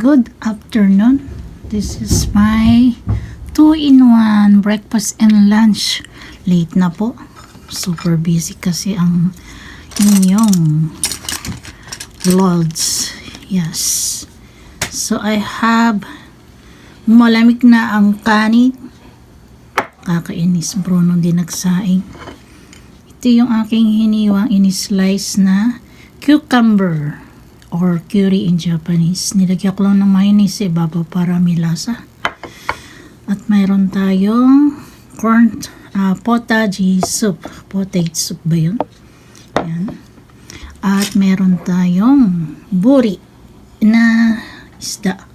Good afternoon. This is my 2-in-1 breakfast and lunch. Late na po. Super busy kasi ang inyong vlogs. Yes. So I have malamig na ang kanin. Kakainis bro nung dinagsaing. Ito yung aking hiniwang in-slice na cucumber or curry in Japanese. Nilagyan ko lang ng mayonnaise sa ibabaw para may lasa. At mayroon tayong corn potage soup. Potage soup ba yun? Ayan. At mayroon tayong buri na isda.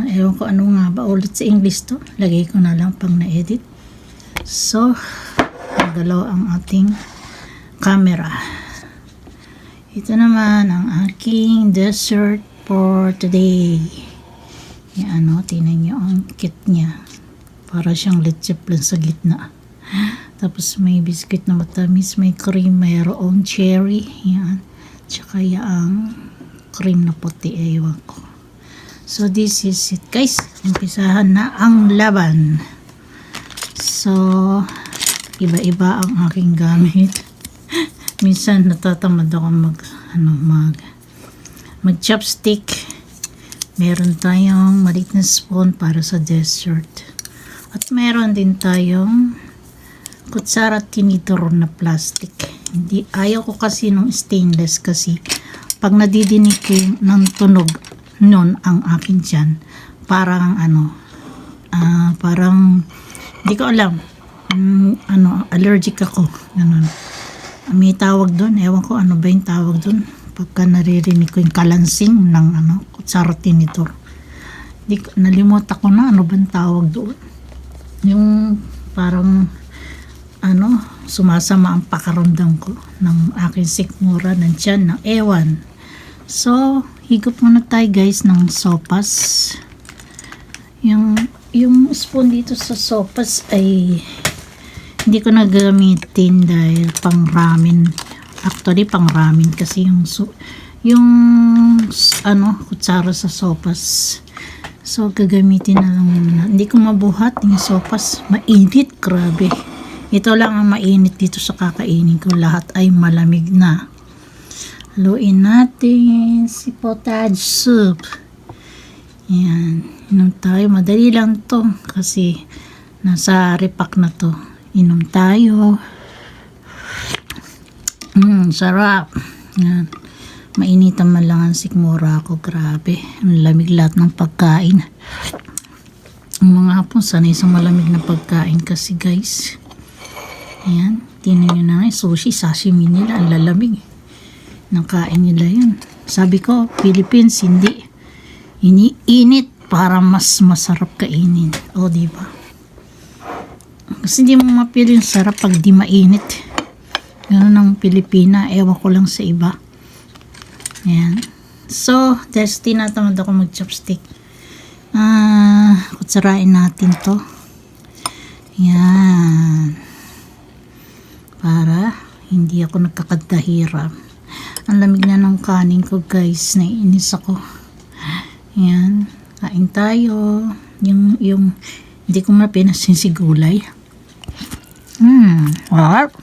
Ewan ko ano nga ba ulit sa English to. Lagay ko na lang pang na-edit. So, nagalaw ang ating camera. Ito naman ang aking dessert for today. Yan ano, tingnan nyo ang kit niya. Para siyang leche plan sa gitna. Tapos may biscuit na matamis, may cream, mayroong cherry. Yan. Tsaka yung cream na puti, ewan ko. So this is it guys. Umpisahan na ang laban. So, iba-iba ang aking gamit. Minsan natatamad ako mag chopstick. Meron tayong maliit na spoon para sa dessert. At meron din tayong kutsara tinidor na plastic. Ayaw ko kasi nung stainless kasi pag nadidinig ko ng tunog nun ang akin tiyan, parang parang hindi ko alam, allergic ako, ganun. May tawag doon, ewan ko ano ba yung tawag doon pagka naririnig ko yung kalansing ng kutsara tinidor. Nalimutan ko na ano ba yung tawag doon, yung parang sumasama ang pakaramdam ko ng aking sikmura ng tiyan, ng ewan. So higop muna tayo guys ng sopas. Yung spoon dito sa sopas ay hindi ko na gamitin dahil pang ramen. Actually pang ramen kasi yung kutsara sa sopas. So gagamitin na lang muna. Hindi ko mabuhat yung sopas. Mainit, grabe. Ito lang ang mainit dito sa kakainin ko. Lahat ay malamig na. Haluin natin si potage soup. Yan. Inom tayo. Madali lang to kasi nasa repack na to. Inom tayo. Sarap. Yan. Mainitan man lang ang sikmura ko. Grabe. Ang lamig lahat ng pagkain. Ang mga hapon sanay sa malamig na pagkain kasi guys. Ayan. Tingnan nyo na nga. Sushi, sashimi nila. Ang lalamig. Nakain nila yun. Sabi ko, Philippines, hindi. Iniinit para mas masarap kainin. O, diba? Kasi hindi mo mapili yung sarap pag di mainit. Ganun ang Pilipina. Ewan ko lang sa iba. Ayan. So, dahil tinatamad ako mag-chopstick. Kutsarain natin to. Ayan. Para hindi ako nagkakadahirap. Ang lamig na ng kanin ko guys. Naiinis ako. Ayan. Kain tayo. Yung hindi ko mapinasin si gulay. Sarap.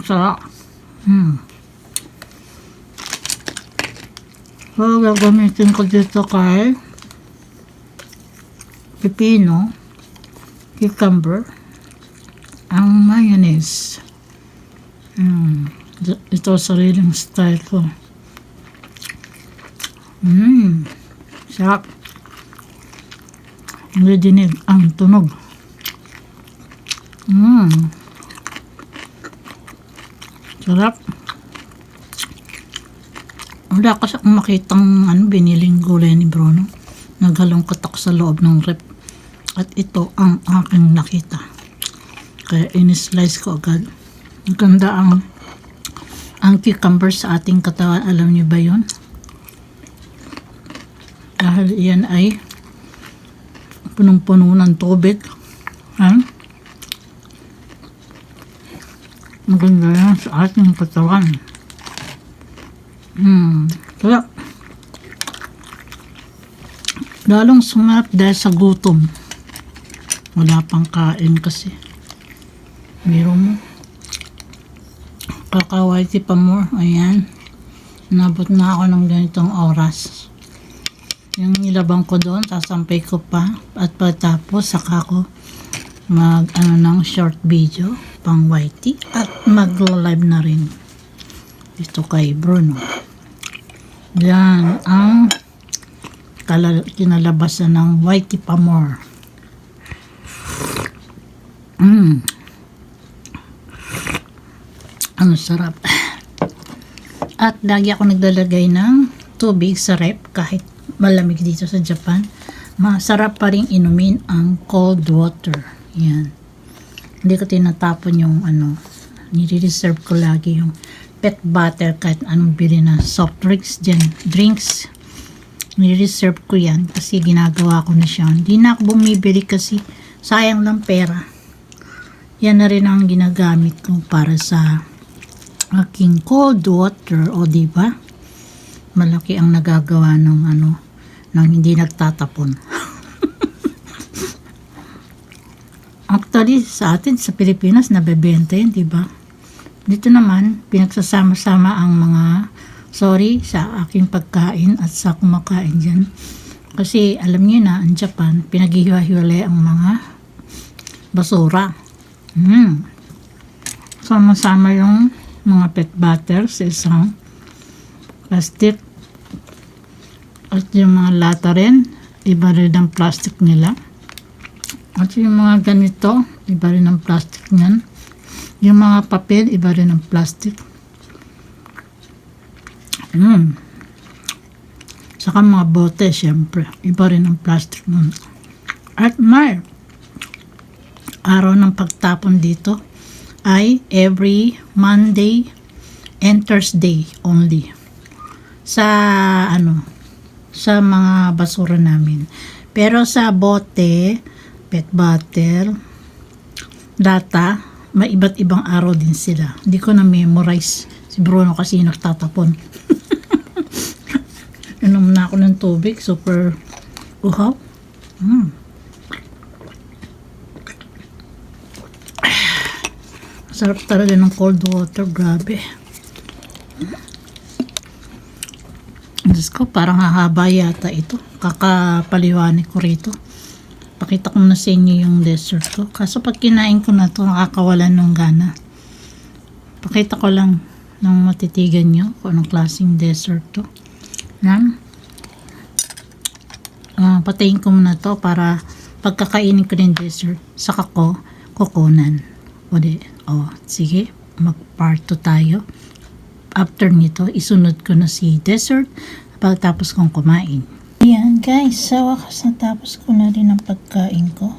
Sarap. So, gagamitin ko dito kay pipino, cucumber, ang mayonnaise. Ito sariling style ko. Sarap. Hindi dinig ang tunog. Sarap. Wala kasi akong makitang biniling gulay ni Bruno. Naghalongkat ako sa loob ng rep. At ito ang aking nakita. Kaya in-slice ko agad. Maganda ang cucumber sa ating katawan. Alam niyo ba yun? Dahil yan ay punong-puno ng tubig. Maganda yan sa ating katawan. Sarap. Lalong sumarap dahil sa gutom. Wala pang kain kasi. Biro mo. Kaka-whitey pa more. Ayan. Nabot na ako ng ganitong oras. Yung nilabang ko doon, sasampay ko pa. At pagtapos, saka ko ng short video pang whitey. At mag-live na rin. Dito kay Bruno. Yan ang kinalabasan ng whitey pa more. Ang sarap. At lagi ako naglalagay ng tubig sa rep kahit malamig dito sa Japan. Masarap pa rin inumin ang cold water. Yan. Hindi ko tinatapon yung nire-reserve ko lagi yung pet butter kahit anong bili na soft drinks. Nire-reserve ko yan kasi ginagawa ko na siya. Hindi na ako bumibili kasi sayang lang pera. Yan na rin ang ginagamit ko para sa aking cold water. O diba? Malaki ang nagagawa ng ng hindi nagtatapon. Actually, sa atin, sa Pilipinas, nabebenta yun, diba? Dito naman, pinagsasama-sama ang mga sa aking pagkain at sa kumakain dyan. Kasi, alam niyo na, ang Japan, pinaghihiwa-hiwalay ang mga basura. Sama-sama yung mga pet butter sa isang plastic. At yung mga lata rin, iba rin ang plastic nila. At yung mga ganito, iba rin ang plastic niyan. Yung mga papel, iba rin ang plastic. Saka mga bote, syempre. Iba rin ang plastic nun. At may araw ng pagtapon dito ay every Monday and Thursday only. Sa mga basura namin. Pero sa bote, pet butter, data, may iba't ibang araw din sila. Hindi ko na-memorize. Si Bruno kasi nagtatapon. Inom na ako ng tubig. Super uhaw. Sarap talaga ng cold water. Grabe. Diyos ko, parang hahaba yata ito. Kakapaliwanag ko rito. Pakita ko na sa inyo yung dessert ko. Kaso pag kinain ko na to, nakakawalan ng gana. Pakita ko lang ng matitigan nyo kung anong klaseng dessert to. Yan. Patayin ko muna to para pagkakainin ko ng dessert, saka ko kukunan. Sige, mag-part 2 tayo. After nito, isunod ko na si dessert pagtapos kong kumain. Ayan guys, sa wakas natapos ko na rin ang pagkain ko.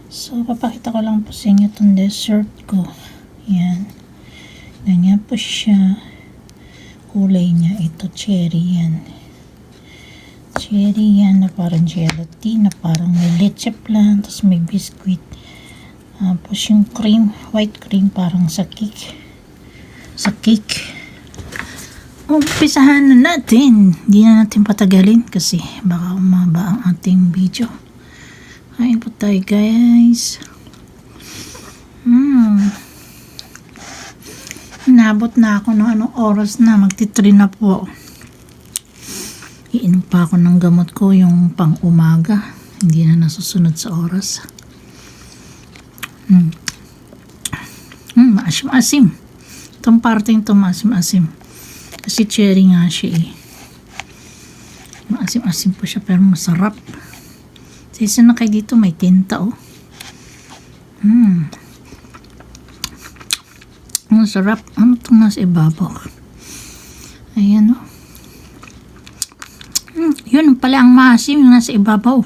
So, papakita ko lang po sa inyo itong dessert ko. Ayan. Ganyan po siya. Kulay niya, ito cherry yan. Cherry yan na parang gelatin, na parang may leche plan, tapos may biscuit. Tapos yung cream, white cream parang sa cake. Sa cake. Umpisahan na natin. Hindi na natin patagalin kasi baka umaba ang ating video. Kain po tayo guys. Nabot na ako ng anong oras na. Magti-3 na po. Iinom pa ako ng gamot ko yung pang umaga. Hindi na nasusunod sa oras. Maasim-asim. Itong parteng ito maasim-asim. Kasi cherry nga siya eh. Maasim-asim po siya pero masarap. Sa isa na kayo dito may tinta oh. Ang sarap. Ano itong nasa ibabaw? Ayan oh. Yun pala ang maasim yung nasa ibabaw.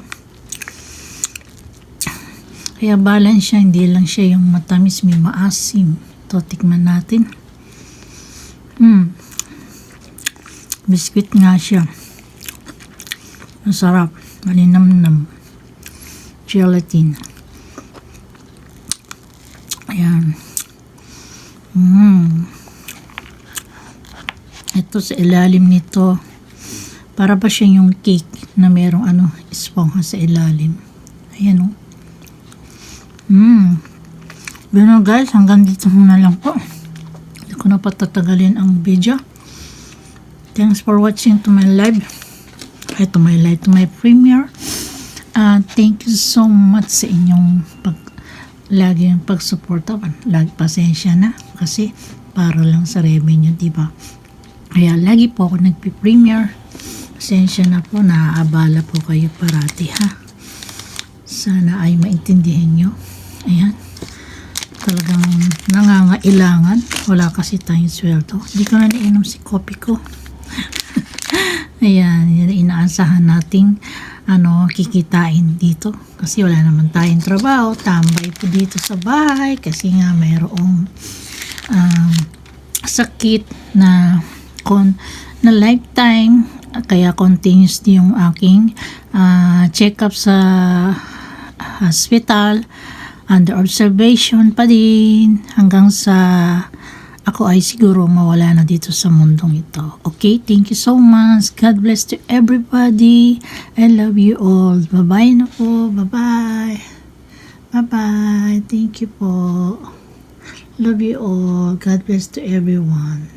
Kaya balance siya. Hindi lang siya yung matamis, may maasim. Ito, tikman natin. Biscuit nga siya. Masarap. Malinamnam. Gelatin. Ayan. Ito sa ilalim nito. Para ba siya yung cake na merong esponja sa ilalim. Ayan, oh. Bueno guys, hanggang dito muna lang po. Hindi ko na patatagalin ang video. Thanks for watching to my live. To my premiere. Thank you so much sa inyong lagi yung pagsuporta. Lagi pasensya na kasi para lang sa revenue, diba? Kaya lagi po ako nagpi-premiere. Pasensya na po, naaabala po kayo parati, ha. Sana ay maintindihan nyo. Ayan. Talagang nangangailangan. Wala kasi tayong sweldo. Hindi ko na nainom si coffee ko. Ayan, inaasahan nating kikitain dito. Kasi wala naman tayong trabaho. Tambay po dito sa bahay. Kasi nga mayroong sakit na lifetime. Kaya continuous yung aking check-up sa hospital. Under observation pa din hanggang sa ako ay siguro mawala na dito sa mundong ito. Okay, thank you so much. God bless to everybody. I love you all. Bye-bye na po. Bye-bye. Bye-bye. Thank you po. Love you all. God bless to everyone.